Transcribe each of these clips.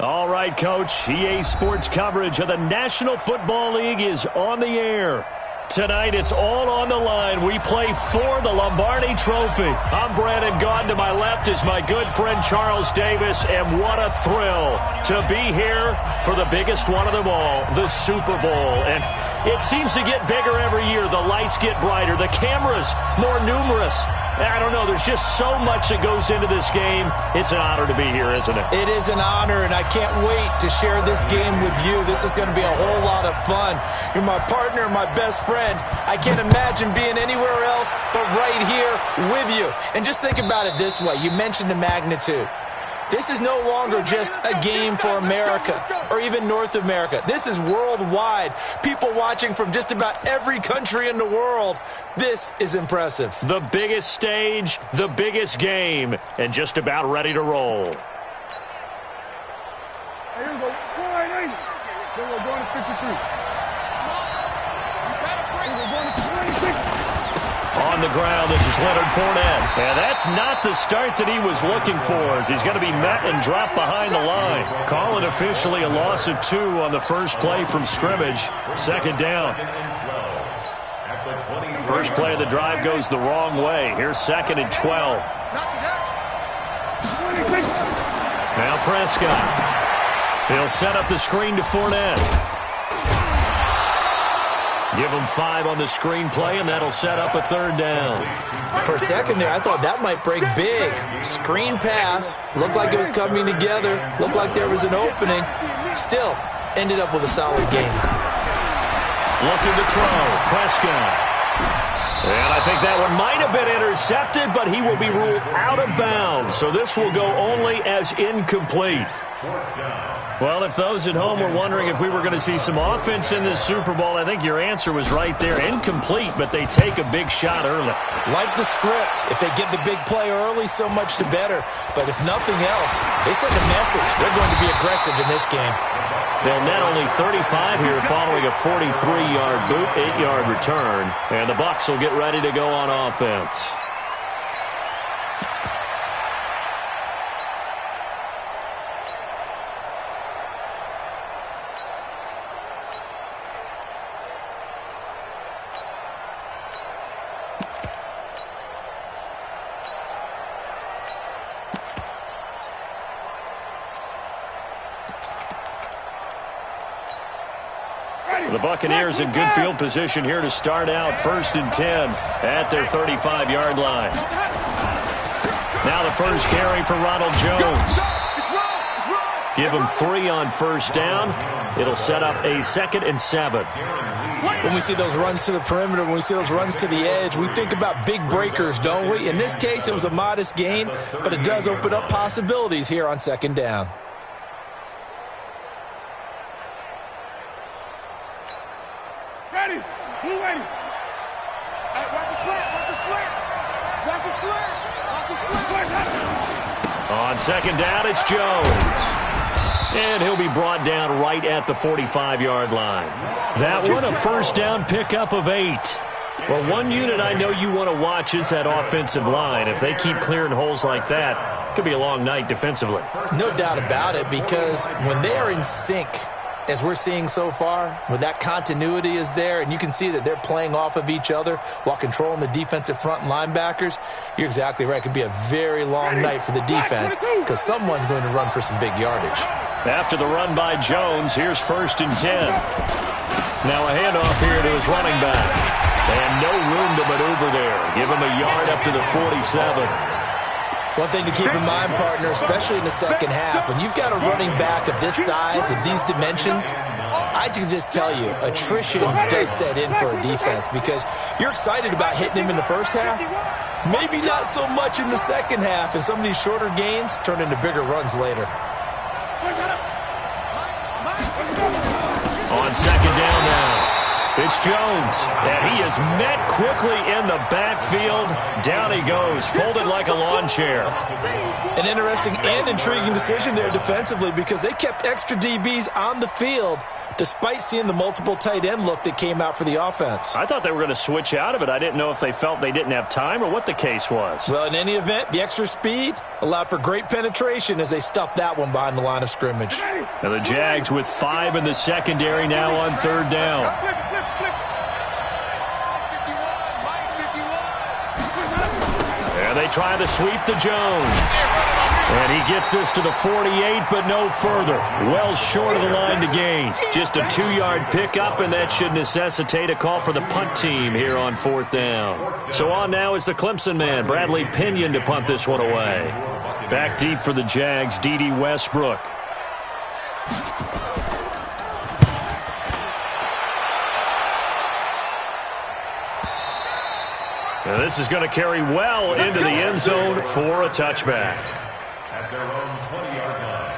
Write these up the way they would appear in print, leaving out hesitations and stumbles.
All right, Coach. EA Sports coverage of the National Football League is on the air. Tonight, it's all on the line. We play for the Lombardi Trophy. I'm Brandon Gaudin. To my left is my good friend Charles Davis, and what a thrill to be here for the biggest one of them all, the Super Bowl. And it seems to get bigger every year. The lights get brighter. The cameras more numerous. I don't know. There's just so much that goes into this game. It's an honor to be here, isn't it? It is an honor, and I can't wait to share this game with you. This is going to be a whole lot of fun. You're my partner, my best friend. I can't imagine being anywhere else but right here with you. And just think about it this way. You mentioned the magnitude. This is no longer just a game for America or even North America. This is worldwide. People watching from just about every country in the world. This is impressive. The biggest stage, the biggest game, and just about ready to roll. Here we go. 480. Then we're going to 53. On the ground, this is Leonard Fournette. And that's not the start that he was looking for, as he's going to be met and dropped behind the line. Call it officially a loss of 2 on the first play from scrimmage. Second down. First play of the drive goes the wrong way. Here's 2nd and 12. Now Prescott. He'll set up the screen to Fournette. Give him 5 on the screen play, and that'll set up a 3rd down. For a second there, I thought that might break big. Screen pass. Looked like it was coming together. Looked like there was an opening. Still, ended up with a solid game. Looking to throw. Prescott. And I think that one might have been intercepted, but he will be ruled out of bounds. So this will go only as incomplete. Well, if those at home were wondering if we were going to see some offense in this Super Bowl, I think your answer was right there. Incomplete, but they take a big shot early. Like the script. If they get the big play early, so much the better. But if nothing else, they send a message. They're going to be aggressive in this game. They'll net only 35 here following a 43-yard boot, 8-yard return. And the Bucs will get ready to go on offense. The Buccaneers in good field position here to start out 1st and 10 at their 35-yard line. Now the first carry for Ronald Jones. Give him 3 on 1st down. It'll set up a 2nd and 7. When we see those runs to the perimeter, when we see those runs to the edge, we think about big breakers, don't we? In this case, it was a modest gain, but it does open up possibilities here on 2nd down. Ready. Blue ready. Hey, watch the slant. Watch the slant. Watch the slant. Watch the slant. On 2nd down, it's Jones. And he'll be brought down right at the 45-yard line. That one, a 1st down pickup of 8. Well, one unit I know you want to watch is that offensive line. If they keep clearing holes like that, it could be a long night defensively. No doubt about it, because when they are in sync, as we're seeing so far, when that continuity is there, and you can see that they're playing off of each other while controlling the defensive front linebackers, you're exactly right. It could be a very long night for the defense because someone's going to run for some big yardage. After the run by Jones, here's 1st and 10. Now a handoff here to his running back. And no room to maneuver there. Give him a yard up to the 47. One thing to keep in mind, partner, especially in the second half, when you've got a running back of this size, of these dimensions, I can just tell you, attrition does set in for a defense because you're excited about hitting him in the first half, maybe not so much in the second half, and some of these shorter gains turn into bigger runs later. On 2nd down now. It's Jones, and he is met quickly in the backfield. Down he goes, folded like a lawn chair. An interesting and intriguing decision there defensively because they kept extra DBs on the field despite seeing the multiple tight end look that came out for the offense. I thought they were going to switch out of it. I didn't know if they felt they didn't have time or what the case was. Well, in any event, the extra speed allowed for great penetration as they stuffed that one behind the line of scrimmage. And the Jags with 5 in the secondary now on 3rd down. And they try to sweep to Jones. And he gets this to the 48, but no further. Well short of the line to gain. Just a 2-yard pickup, and that should necessitate a call for the punt team here on 4th down. So on now is the Clemson man, Bradley Pinion, to punt this one away. Back deep for the Jags, D.D. Westbrook. And this is going to carry well into the end zone for a touchback. At their own 20-yard line.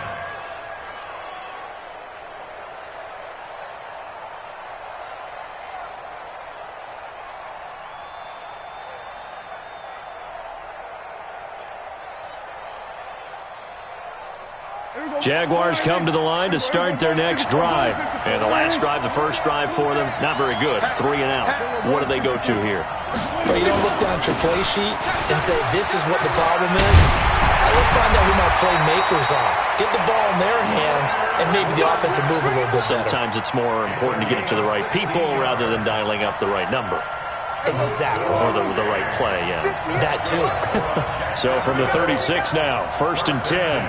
Jaguars come to the line to start their next drive. And the last drive, the first drive for them, not very good. 3 and out. What do they go to here? Well, you don't look down at your play sheet and say, this is what the problem is. Let's find out who my playmakers are. Get the ball in their hands, and maybe the offense will move a little bit better. Sometimes it's more important to get it to the right people rather than dialing up the right number. Exactly. Or the right play, yeah. That too. So from the 36 now, 1st and 10.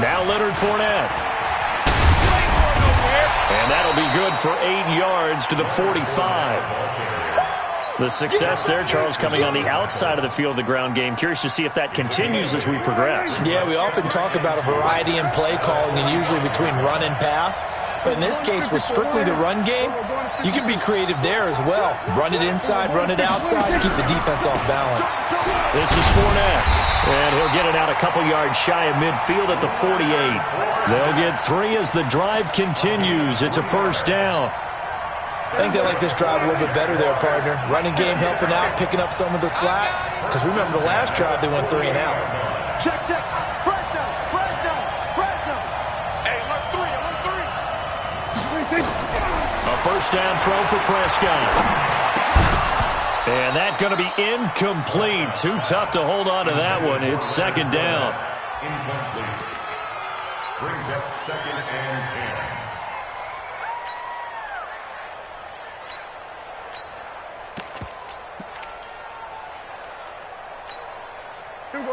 Now Leonard Fournette. And that'll be good for 8 yards to the 45. The success there, Charles, coming on the outside of the field, the ground game. Curious to see if that continues as we progress. Yeah, we often talk about a variety in play calling and usually between run and pass. But in this case, with strictly the run game, you can be creative there as well. Run it inside, run it outside, keep the defense off balance. This is Fournette. And he'll get it out a couple yards shy of midfield at the 48. They'll get 3 as the drive continues. It's a 1st down. I think they like this drive a little bit better there, partner. Running game helping out, picking up some of the slack. Because remember the last drive, they went 3 and out. Check. Fresh down. Hey, alert 3. A 1st down throw for Prescott. And that's going to be incomplete. Too tough to hold on to that one. It's 2nd down. Incomplete. Brings up 2nd and 10.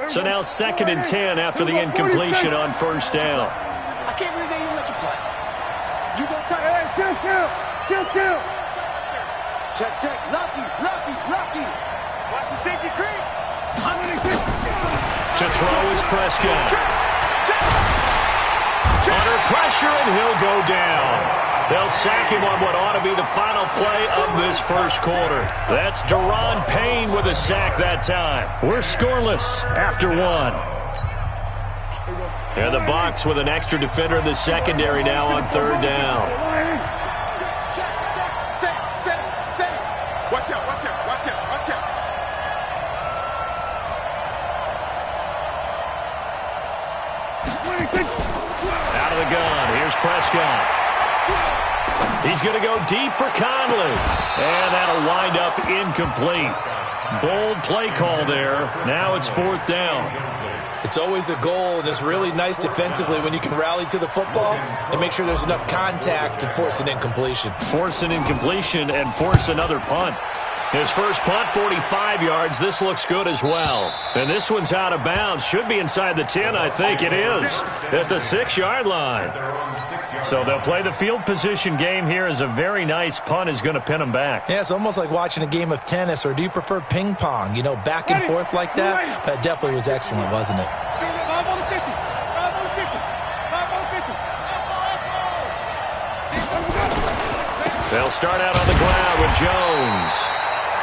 So now 2nd and 10 after the incompletion on 1st down. I can't believe they even let you play. You go try. Hey, kill. Check. Lucky. Watch the safety creep. To throw is Prescott. Under pressure, and he'll go down. They'll sack him on what ought to be the final play of this 1st quarter. That's Daron Payne with a sack that time. We're scoreless after 1. And the Bucs with an extra defender in the secondary now on 3rd down. Check. Watch out. Out of the gun, here's Prescott. He's going to go deep for Conley. And that'll wind up incomplete. Bold play call there. Now it's 4th down. It's always a goal, and it's really nice defensively when you can rally to the football and make sure there's enough contact to force an incompletion. Force an incompletion and force another punt. His first punt, 45 yards. This looks good as well. And this one's out of bounds. Should be inside the 10, I think it is. At the 6-yard line. So they'll play the field position game here as a very nice punt is going to pin them back. Yeah, it's almost like watching a game of tennis, or do you prefer ping pong? You know, back and forth like that? But it definitely was excellent, wasn't it? They'll start out on the ground with Jones.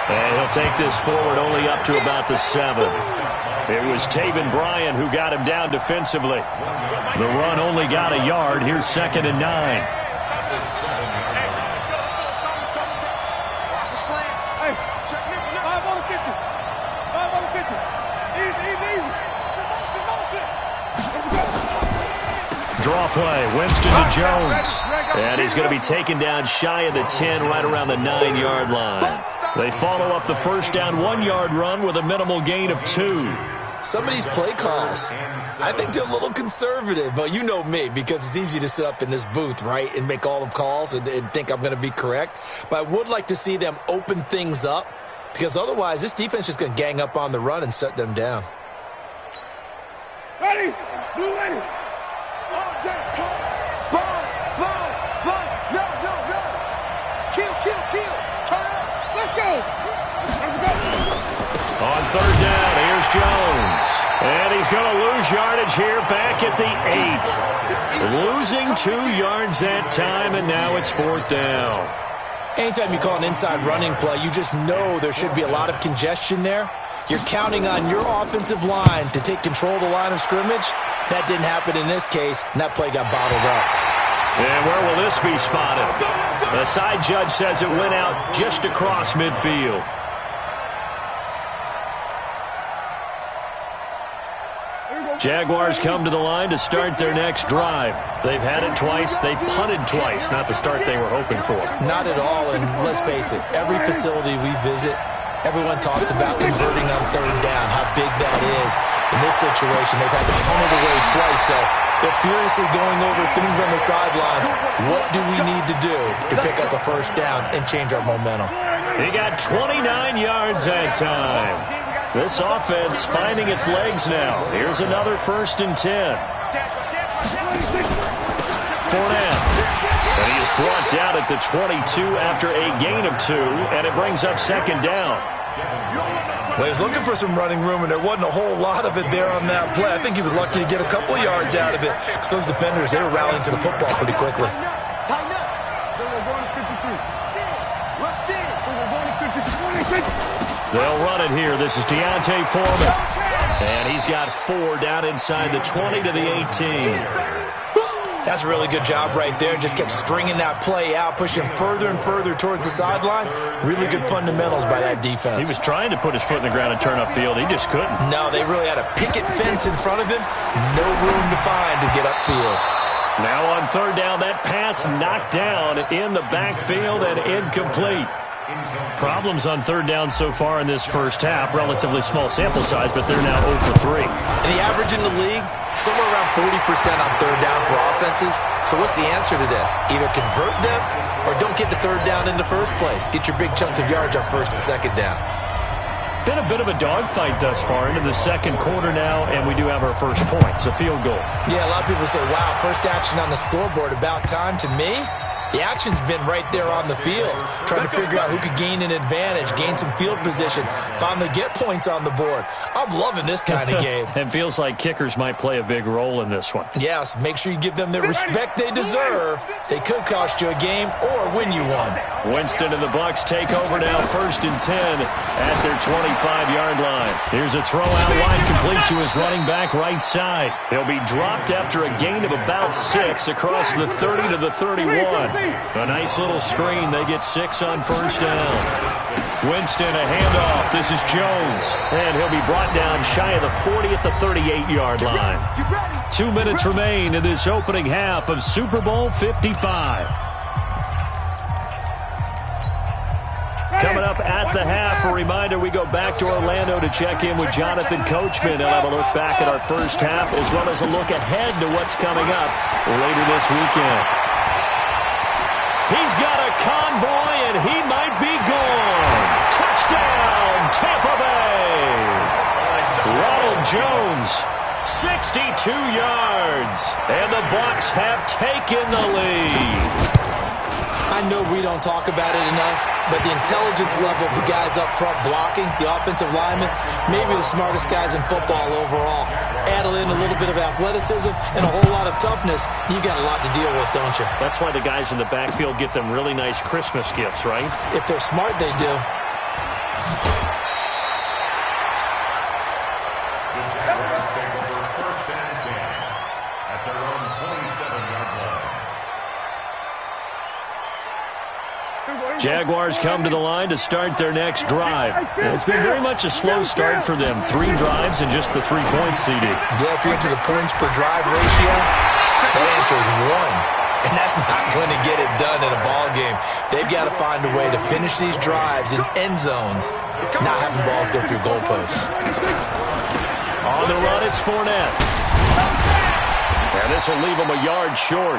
And he'll take this forward only up to about the 7. It was Taven Bryan who got him down defensively. The run only got a yard. Here's 2nd and 9. Watch the slant. Hey, check me draw play. Winston to Jones. And he's going to be taken down shy of the 10, right around the 9-yard line. They follow up the first down 1-yard run with a minimal gain of 2. Some of these play calls, I think they're a little conservative, but you know me, because it's easy to sit up in this booth, right, and make all the calls and think I'm going to be correct. But I would like to see them open things up, because otherwise this defense is going to gang up on the run and shut them down. Ready? Blue ready. Sponge. No. Kill. Turn up. Let's go. On third down, here's Jones. And he's going to lose yardage here back at the 8. Losing 2 yards that time, and now it's 4th down. Anytime you call an inside running play, you just know there should be a lot of congestion there. You're counting on your offensive line to take control of the line of scrimmage. That didn't happen in this case, and that play got bottled up. And where will this be spotted? The side judge says it went out just across midfield. Jaguars come to the line to start their next drive. They've had it twice. They've punted twice. Not the start they were hoping for. Not at all, and let's face it, every facility we visit, everyone talks about converting on third down, how big that is. In this situation, they've had to punt it away twice, so they're furiously going over things on the sidelines. What do we need to do to pick up a first down and change our momentum? He got 29 yards that time. This offense finding its legs now. Here's another 1st and 10. Fournette. And he is brought down at the 22 after a gain of 2, and it brings up 2nd down. Well, he was looking for some running room, and there wasn't a whole lot of it there on that play. I think he was lucky to get a couple of yards out of it, because those defenders, they were rallying to the football pretty quickly. Tighten up. We're going to 53. Let's see it. We're going to 53. They'll run it here. This is Deontay Foreman. And he's got 4 down inside the 20 to the 18. That's a really good job right there. Just kept stringing that play out, pushing further and further towards the sideline. Really good fundamentals by that defense. He was trying to put his foot in the ground and turn upfield. He just couldn't. No, they really had a picket fence in front of him. No room to find to get upfield. Now on third down, that pass knocked down in the backfield and incomplete. Problems on third down so far in this first half. Relatively small sample size, but they're now 0 for 3. And the average in the league, somewhere around 40% on third down for offenses. So what's the answer to this? Either convert them or don't get the third down in the first place. Get your big chunks of yards on 1st and 2nd down. Been a bit of a dogfight thus far into the 2nd quarter now, and we do have our first point. It's a field goal. Yeah, a lot of people say, wow, first action on the scoreboard, about time. To me, the action's been right there on the field, trying to figure out who could gain an advantage, gain some field position, finally get points on the board. I'm loving this kind of game. It feels like kickers might play a big role in this one. Yes, make sure you give them the respect they deserve. They could cost you a game or win you one. Winston and the Bucs take over now, 1st and 10 at their 25-yard line. Here's a throw out wide, complete to his running back right side. He'll be dropped after a gain of about 6 across the 30 to the 31. A nice little screen. They get 6 on first down. Winston, a handoff. This is Jones. And he'll be brought down shy of the 40 at the 38-yard line. 2 minutes remain in this opening half of Super Bowl 55. Coming up at the half, a reminder, we go back to Orlando to check in with Jonathan Coachman. He'll have a look back at our first half as well as a look ahead to what's coming up later this weekend. He's got a convoy, and he might be gone. Touchdown, Tampa Bay. Ronald Jones, 62 yards, and the Bucs have taken the lead. I know we don't talk about it enough, but the intelligence level of the guys up front blocking, the offensive linemen, maybe the smartest guys in football overall. Add in a little bit of athleticism and a whole lot of toughness, you got a lot to deal with, don't you? That's why the guys in the backfield get them really nice Christmas gifts, right? If they're smart, they do. Jaguars come to the line to start their next drive. It's been very much a slow start for them. 3 drives and just the 3 points, CD. Yeah, if you get to the points per drive ratio, That answer is one. And that's not going to get it done in a ball game. They've got to find a way to finish these drives in end zones, not having balls go through goalposts. On the run, it's Fournette. And this will leave him a yard short.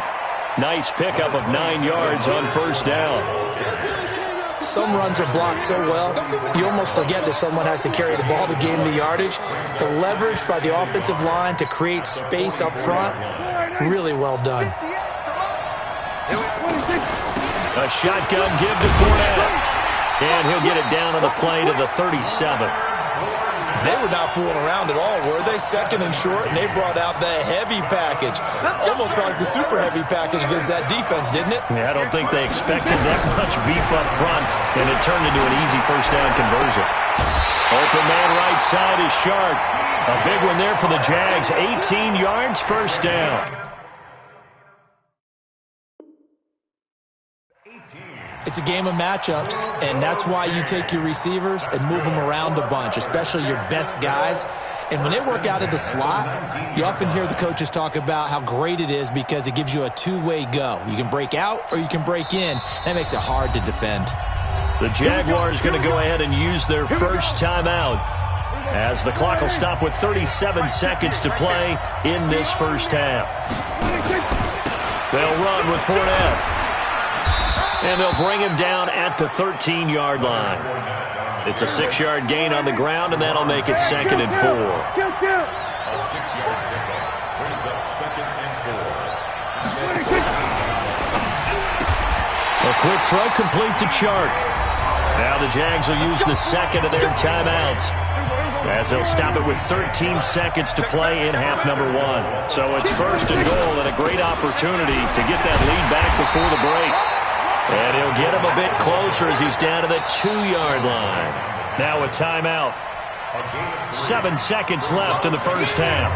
Nice pickup of 9 yards on first down. Some runs are blocked so well, you almost forget that someone has to carry the ball to gain the yardage. The leverage by the offensive line to create space up front, really well done. A shotgun give to Fournette. And he'll get it down on the play to the 37. They were not fooling around at all, were they? Second and short, and they brought out the heavy package. Almost felt like the super heavy package against that defense, didn't it? Yeah, I don't think they expected that much beef up front, and it turned into an easy first down conversion. Open man right side is Shark. A big one there for the Jags. 18 yards, first down. It's a game of matchups, and that's why you take your receivers and move them around a bunch, especially your best guys. And when they work out of the slot, you often hear the coaches talk about how great it is because it gives you a two-way go. You can break out or you can break in. That makes it hard to defend. The Jaguars going to go ahead and use their first timeout as the clock will stop with 37 seconds to play in this first half. They'll run with Fournette. And they'll bring him down at the 13-yard line. It's a 6-yard gain on the ground, and that'll make it 2nd and 4. A 6-yard pickup brings up 2nd and 4. A quick throw complete to Chark. Now the Jags will use the second of their timeouts as they'll stop it with 13 seconds to play in half number 1. So it's 1st and goal and a great opportunity to get that lead back before the break. And he'll get him a bit closer as he's down to the 2-yard line. Now a timeout. 7 seconds left in the first half.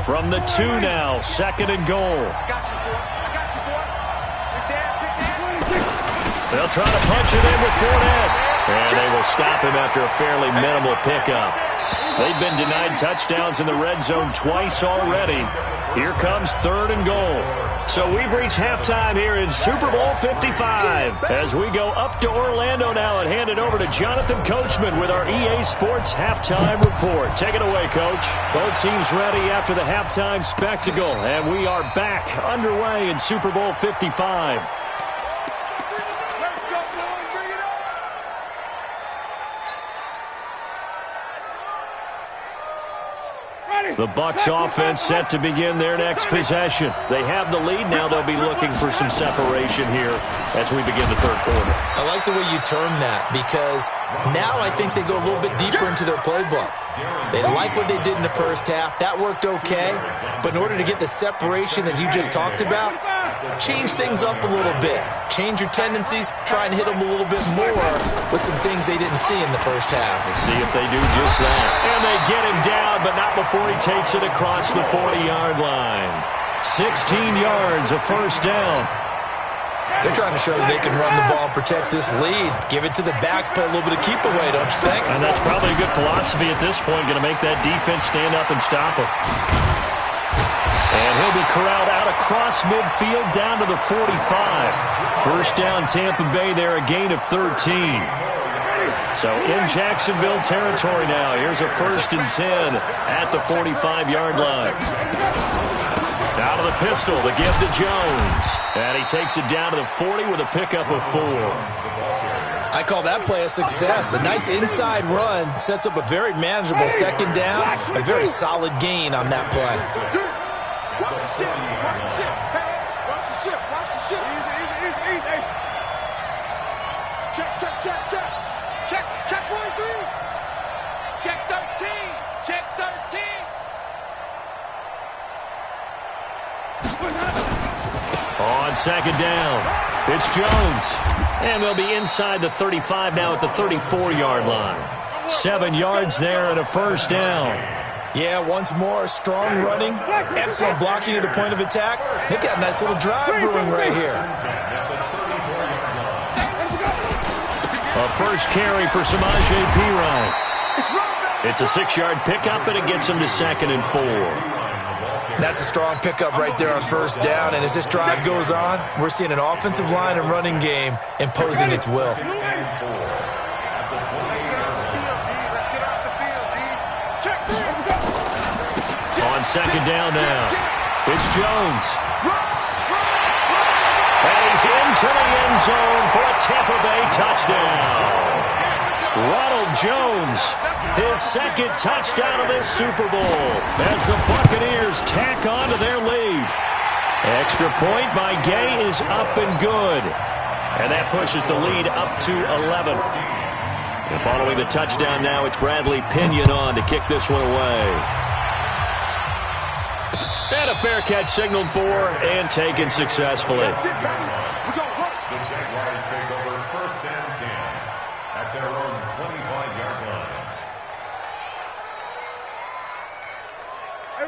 From the 2 now, 2nd and goal. They'll try to punch it in with Fournette. And they will stop him after a fairly minimal pickup. They've been denied touchdowns in the red zone twice already. Here comes 3rd and goal. So we've reached halftime here in Super Bowl 55. As we go up to Orlando now and hand it over to Jonathan Coachman with our EA Sports Halftime Report. Take it away, Coach. Both teams ready after the halftime spectacle. And we are back underway in Super Bowl 55. The Bucs offense set to begin their next possession. They have the lead. Now they'll be looking for some separation here as we begin the 3rd quarter. I like the way you term that because now I think they go a little bit deeper into their playbook. They like what they did in the first half. That worked okay. But in order to get the separation that you just talked about, change things up a little bit. Change your tendencies. Try and hit them a little bit more with some things they didn't see in the first half. Let's see if they do just that. And they get him down, but not before he takes it across the 40-yard line. 16 yards, a first down. They're trying to show that they can run the ball and protect this lead. Give it to the backs, play a little bit of keep away, don't you think? And that's probably a good philosophy at this point, going to make that defense stand up and stop him. And he'll be corralled out across midfield down to the 45. First down, Tampa Bay there, a gain of 13. So in Jacksonville territory now. Here's a 1st and 10 at the 45-yard line. Out of the pistol, the give to Jones. And he takes it down to the 40 with a pickup of 4. I call that play a success. A nice inside run sets up a very manageable 2nd down. A very solid gain on that play. Watch the ship. Watch the ship. Hey, watch the ship. Watch the ship. Easy. Hey. Check. Check 43. Check 13. Check 13. On 2nd down, it's Jones. And they'll be inside the 35 now at the 34-yard line. 7 yards there and a first down. Yeah, once more, strong running, excellent blocking at the point of attack. They've got a nice little drive brewing right here. A first carry for Samaje Perine. It's a 6-yard pickup, and it gets him to 2nd and 4. That's a strong pickup right there on first down, and as this drive goes on, we're seeing an offensive line and running game imposing its will. On 2nd down now, it's Jones. And he's into the end zone for a Tampa Bay touchdown. Ronald Jones, his 2nd touchdown of this Super Bowl as the Buccaneers tack on to their lead. Extra point by Gay is up and good. And that pushes the lead up to 11. And following the touchdown now, it's Bradley Pinion on to kick this one away. And a fair catch signaled for and taken successfully. The Jaguars take over 1st and 10 at their own 25-yard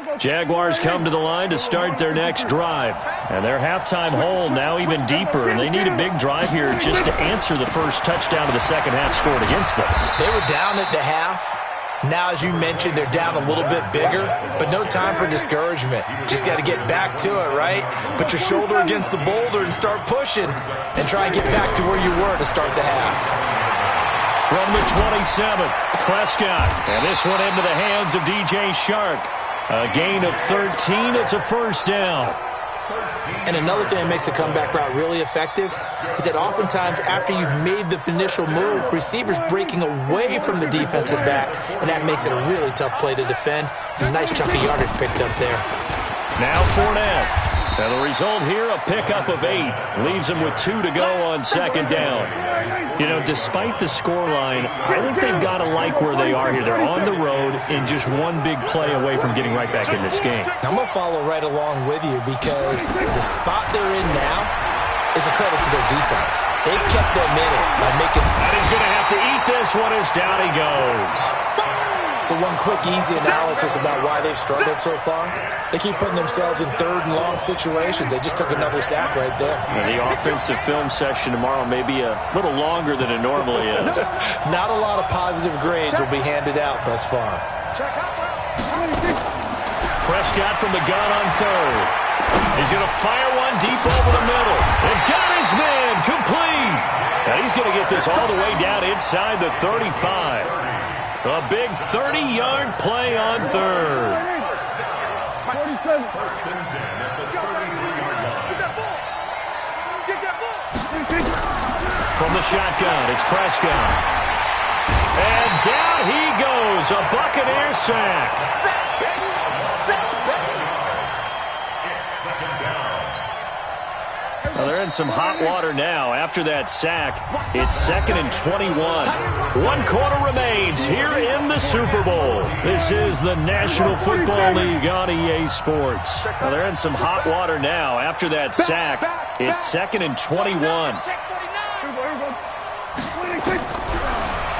line. Jaguars come to the line to start their next drive. And their halftime hole now even deeper. And they need a big drive here just to answer the first touchdown of the second half scored against them. They were down at the half. Now, as you mentioned, they're down a little bit bigger, but no time for discouragement. Just got to get back to it, right? Put your shoulder against the boulder and start pushing and try and get back to where you were to start the half. From the 27, Prescott. And this one into the hands of DJ Shark. A gain of 13. It's a first down. And another thing that makes the comeback route really effective is that oftentimes after you've made the initial move, receivers breaking away from the defensive back, and that makes it a really tough play to defend. A nice chunk of yardage picked up there. Now Fournette. And the result here, a pickup of 8. Leaves him with 2 to go on 2nd down. You know, despite the scoreline, I think they've got to like where they are here. They're on the road and just one big play away from getting right back in this game. I'm going to follow right along with you because the spot they're in now is a credit to their defense. They've kept them in it by making... And he's going to have to eat this one as down he goes. So one quick, easy analysis about why they've struggled so far. They keep putting themselves in 3rd and long situations. They just took another sack right there. And the offensive film session tomorrow may be a little longer than it normally is. Not a lot of positive grades will be handed out thus far. Prescott from the gun on 3rd. He's going to fire one deep over the middle. And got his man complete. And he's going to get this all the way down inside the 35. A big 30-yard play on 3rd. 1st and 10 at the 33-yard line. Get that ball! From the shotgun, it's Prescott. And down he goes, a Buccaneer sack. Sack, baby! Sack, baby! It's 2nd down. Well, they're in some hot water now. After that sack, it's 2nd and 21. 1 quarter remains here in the Super Bowl. This is the National Football League on EA Sports. Well, they're in some hot water now. After that sack, it's 2nd and 21.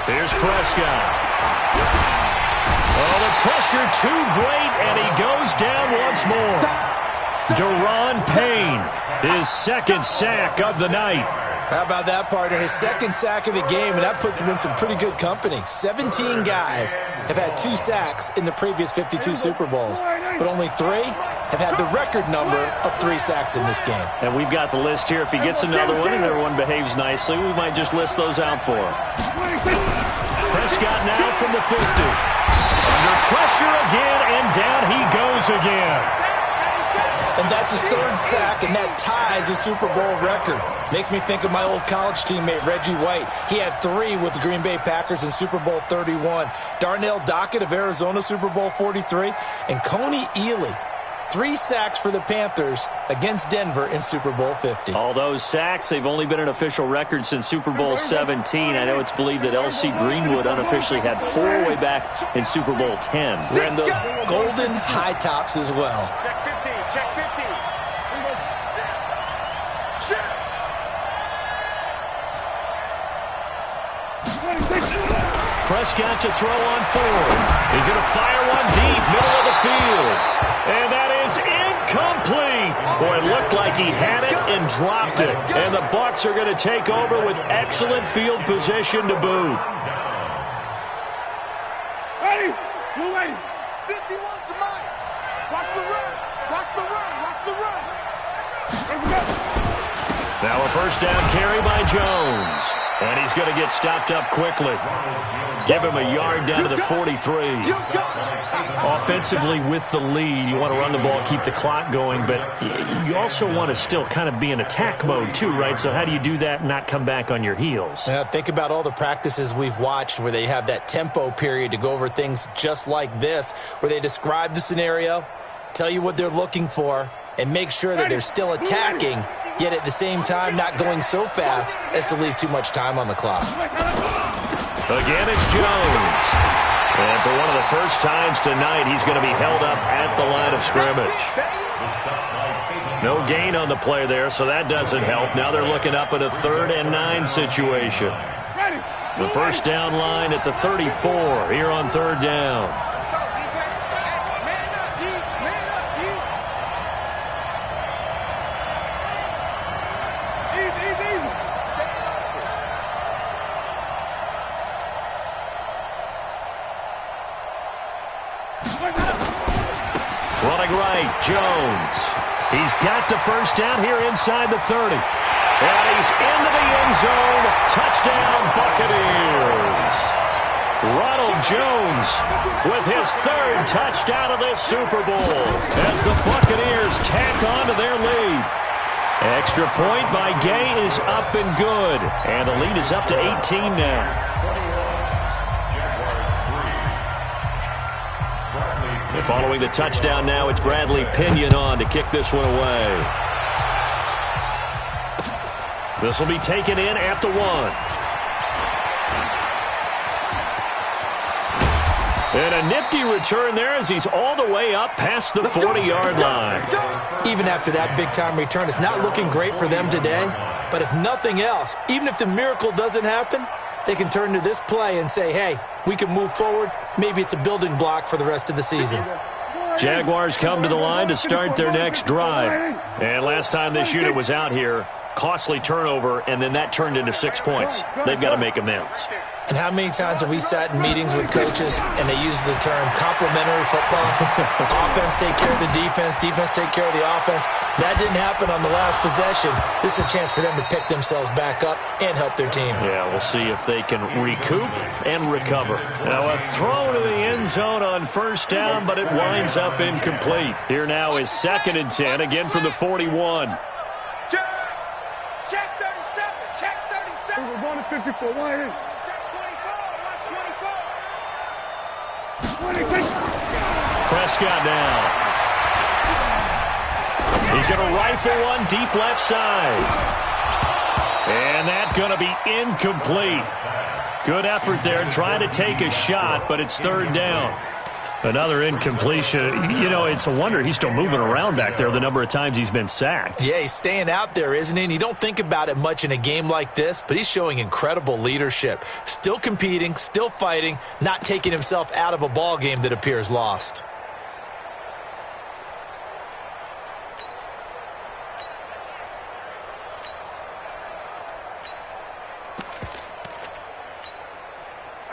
Here's Prescott. Oh, the pressure too great, and he goes down once more. Deron Payne, his 2nd sack of the night. How about that, partner? His 2nd sack of the game, and that puts him in some pretty good company. 17 guys have had 2 sacks in the previous 52 Super Bowls, but only 3 have had the record number of 3 sacks in this game. And we've got the list here. If he gets another one and everyone behaves nicely, we might just list those out for him. Prescott now from the 50. Under pressure again, and down he goes again. And that's his 3rd sack, and that ties a Super Bowl record. Makes me think of my old college teammate, Reggie White. He had 3 with the Green Bay Packers in Super Bowl 31. Darnell Dockett of Arizona, Super Bowl 43. And Coney Ealy, 3 sacks for the Panthers against Denver in Super Bowl 50. All those sacks, they've only been an official record since Super Bowl 17. I know it's believed that L.C. Greenwood unofficially had 4 way back in Super Bowl 10. Ran those golden high tops as well. Check 50, check 50. Prescott to throw on fourth. He's going to fire one deep, middle of the field. And that is incomplete. Boy, it looked like he had it and dropped it. And the Bucs are going to take over with excellent field position to boot. Ready? We're ready. 51 to mine. Watch the run. Watch the run. Watch the run. Now a first down carry by Jones. And he's going to get stopped up quickly. Give him a yard down to the 43. Offensively with the lead, you want to run the ball, keep the clock going, but you also want to still kind of be in attack mode too, right? So how do you do that and not come back on your heels? Think about all the practices we've watched where they have that tempo period to go over things just like this, where they describe the scenario, tell you what they're looking for, and make sure that they're still attacking, yet at the same time not going so fast as to leave too much time on the clock. Again, it's Jones. And for one of the first times tonight, he's going to be held up at the line of scrimmage. No gain on the play there, so that doesn't help. Now they're looking up at a 3rd and 9 situation. The first down line at the 34 here on 3rd down. Running right, Jones. He's got the first down here inside the 30. And he's into the end zone. Touchdown, Buccaneers. Ronald Jones with his 3rd touchdown of this Super Bowl as the Buccaneers tack on to their lead. Extra point by Gay is up and good. And the lead is up to 18 now. And following the touchdown now, it's Bradley Pinion on to kick this one away. This will be taken in at the 1. And a nifty return there as he's all the way up past the 40-yard line. Even after that big-time return, it's not looking great for them today. But if nothing else, even if the miracle doesn't happen, they can turn to this play and say, hey, we can move forward. Maybe it's a building block for the rest of the season. Jaguars come to the line to start their next drive. And last time this unit was out here, costly turnover, and then that turned into 6 points. They've got to make amends. And how many times have we sat in meetings with coaches and they use the term complementary football? Offense take care of the defense, defense take care of the offense. That didn't happen on the last possession. This is a chance for them to pick themselves back up and help their team. Yeah, we'll see if they can recoup and recover. Now a throw to the end zone on first down, but it winds up incomplete. Here now is 2nd and 10, again from the 41. Check 37. Check 37. We're going to 54. Why is it? Prescott now. He's going to rifle one deep left side. And that's going to be incomplete. Good effort there trying to take a shot, but it's 3rd down. Another incompletion. You know, it's a wonder he's still moving around back there the number of times he's been sacked. Yeah, he's staying out there, isn't he? And you don't think about it much in a game like this, but he's showing incredible leadership. Still competing, still fighting, not taking himself out of a ball game that appears lost.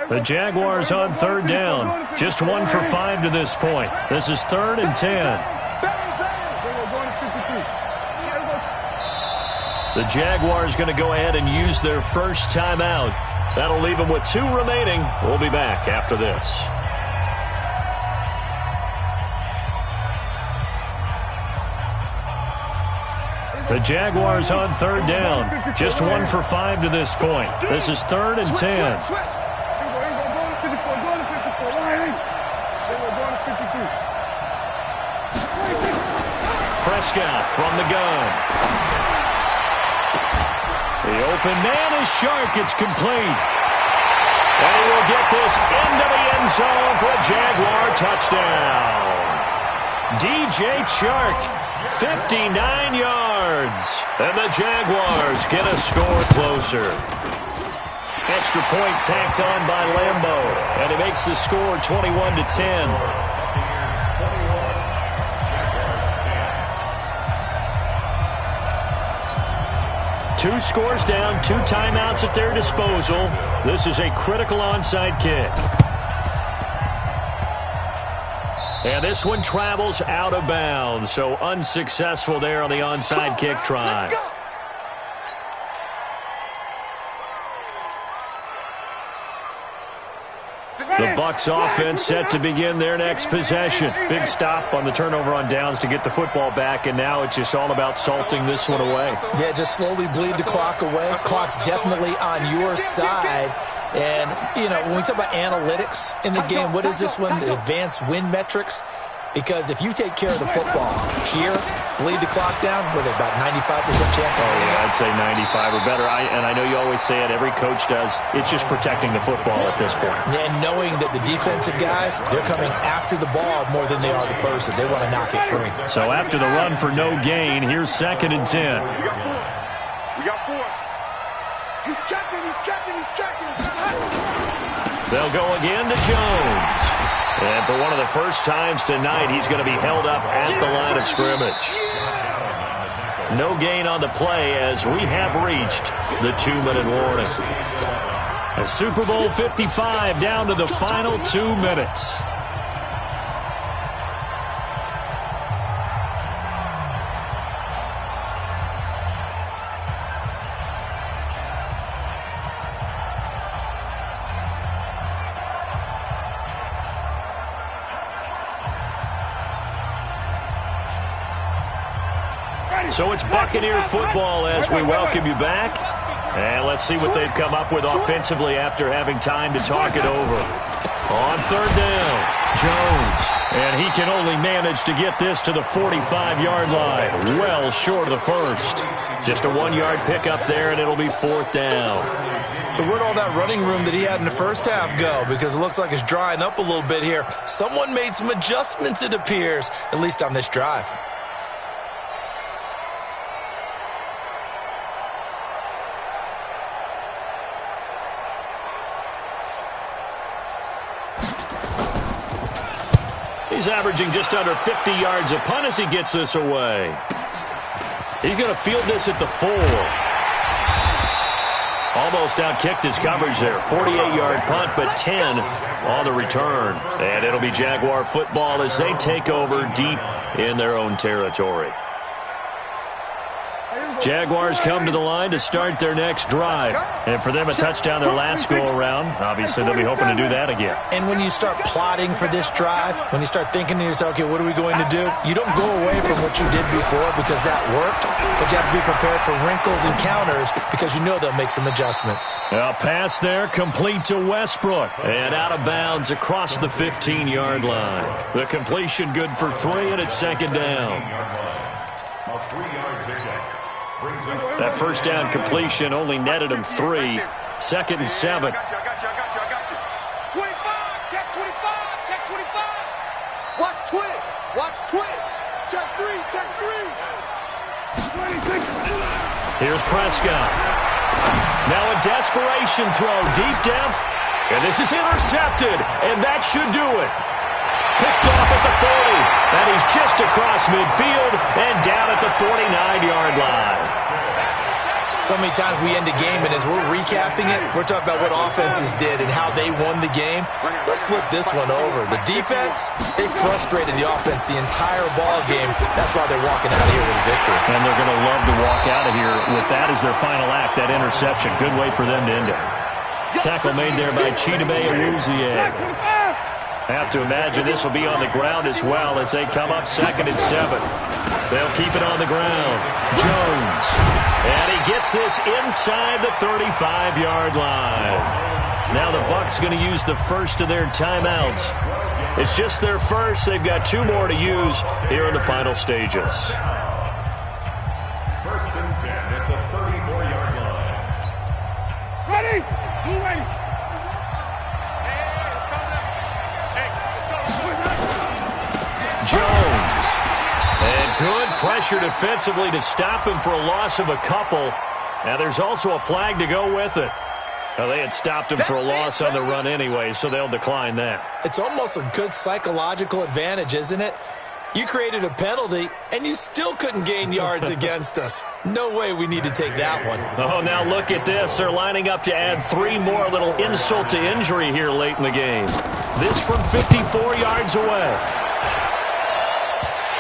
The Jaguars on 3rd down. Just 1 for 5 to this point. This is 3rd and 10. The Jaguars going to go ahead and use their first timeout. That'll leave them with 2 remaining. We'll be back after this. The Jaguars on 3rd down. Just 1 for 5 to this point. This is 3rd and 10. Prescott from the gun. The open man is Shark. It's complete. And he will get this into the end zone for a Jaguar touchdown. DJ Chark, 59 yards. And the Jaguars get a score closer. Extra point tacked on by Lambeau. And it makes the score 21-10. Two scores down, 2 timeouts at their disposal. This is a critical onside kick. And this one travels out of bounds, so unsuccessful there on the onside kick try. The Bucs offense set to begin their next possession. Big stop on the turnover on downs to get the football back, and now it's just all about salting this one away. Yeah, just slowly bleed the clock away. Clock's definitely on your side. And, you know, when we talk about analytics in the game, what is this one? Advanced win metrics? Because if you take care of the football here, bleed the clock down, with about 95% chance of winning. Yeah, I'd say 95 or better. And I know you always say it, every coach does. It's just protecting the football at this point. And knowing that the defensive guys, they're coming after the ball more than they are the person. They want to knock it free. So after the run for no gain, here's 2nd and 10. We got 4. He's checking. They'll go again to Jones. And for one of the first times tonight, he's going to be held up at the line of scrimmage. No gain on the play as we have reached the 2-minute warning. A Super Bowl 55 down to the final 2 minutes. So it's Buccaneer football as we welcome you back. And let's see what they've come up with offensively after having time to talk it over. On 3rd down, Jones. And he can only manage to get this to the 45-yard line. Well short of the first. Just a 1-yard pickup there, and it'll be 4th down. So where'd all that running room that he had in the first half go? Because it looks like it's drying up a little bit here. Someone made some adjustments, it appears, at least on this drive. He's averaging just under 50 yards a punt as he gets this away. He's going to field this at the 4. Almost outkicked his coverage there. 48-yard punt, but 10 on the return. And it'll be Jaguar football as they take over deep in their own territory. Jaguars come to the line to start their next drive. And for them, a touchdown their last go-around. Obviously, they'll be hoping to do that again. And when you start plotting for this drive, when you start thinking to yourself, okay, what are we going to do? You don't go away from what you did before because that worked, but you have to be prepared for wrinkles and counters because you know they'll make some adjustments. A pass there complete to Westbrook. And out of bounds across the 15-yard line. The completion good for 3, and it's 2nd down. A 3-yard pickup. That first down completion only netted him 3. 2nd and 7. I got you. 25, check 25, check 25. Watch twins. Check 3. Here's Prescott. Now a desperation throw, deep depth, and this is intercepted, and that should do it. Picked off at the 40, and he's just across midfield and down at the 49-yard line. So many times we end a game, and as we're recapping it, we're talking about what offenses did and how they won the game. Let's flip this one over. The defense, they frustrated the offense the entire ball game. That's why they're walking out of here with a victory. And they're going to love to walk out of here with that as their final act, that interception. Good way for them to end it. Tackle made there by Chidobe Awuzie. Have to imagine this will be on the ground as well as they come up 2nd and 7. They'll keep it on the ground. Jones. And he gets this inside the 35-yard line. Now the Bucs going to use the first of their timeouts. It's just their first. They've got 2 more to use here in the final stages. 1st and 10 at the 34-yard line. Ready? Who ready? Jones. And good pressure defensively to stop him for a loss of a couple. Now there's also a flag to go with it. Well, they had stopped him for a loss on the run anyway, so they'll decline that. It's almost a good psychological advantage, isn't it? You created a penalty, and you still couldn't gain yards against us. No way we need to take that one. Oh, now look at this. They're lining up to add 3 more, a little insult to injury here late in the game. This from 54 yards away.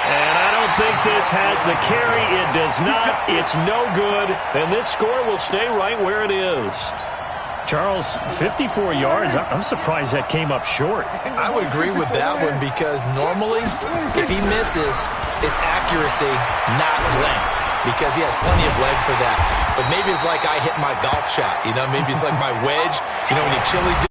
And I don't think this has the carry. It does not. It's no good. And this score will stay right where it is. Charles, 54 yards. I'm surprised that came up short. I would agree with that one because normally, if he misses, it's accuracy, not length, because he has plenty of leg for that. But maybe it's like I hit my golf shot. Maybe it's like my wedge. When you chili dip